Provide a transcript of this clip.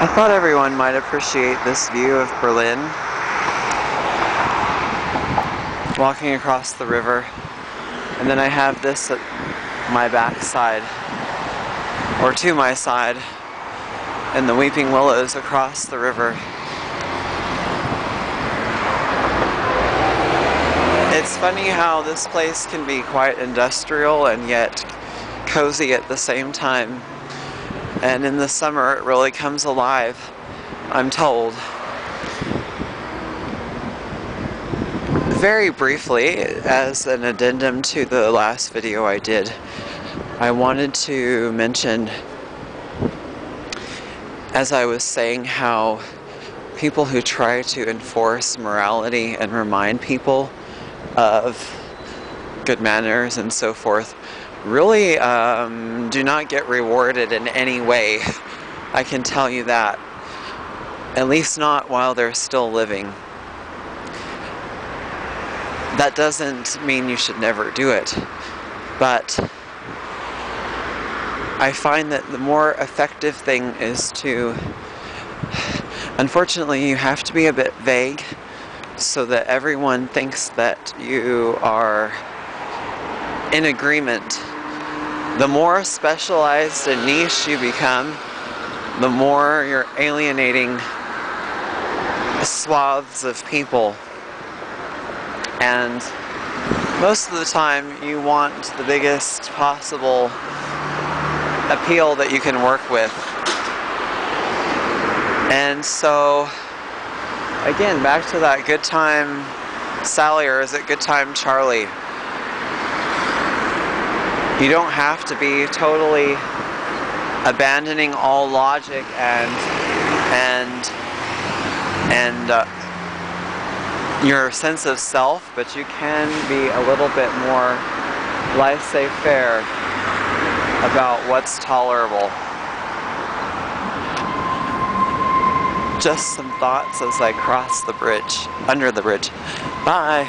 I thought everyone might appreciate this view of Berlin. Walking across the river, and then I have this at my backside, or to my side, and the weeping willows across the river. It's funny how this place can be quite industrial and yet cozy at the same time. And in the summer it really comes alive, I'm told. Very briefly, as an addendum to the last video I did, I wanted to mention, as I was saying, how people who try to enforce morality and remind people of good manners and so forth really do not get rewarded in any way. I can tell you that. At least not while they're still living. That doesn't mean you should never do it, but I find that the more effective thing is to, unfortunately, you have to be a bit vague so that everyone thinks that you are in agreement. The more specialized and niche you become, the more you're alienating swaths of people. And most of the time you want the biggest possible appeal that you can work with. And so, again, back to that Good Time Sally, or is it Good Time Charlie? You don't have to be totally abandoning all logic and your sense of self, but you can be a little bit more laissez-faire about what's tolerable. Just some thoughts as I cross the bridge, under the bridge. Bye!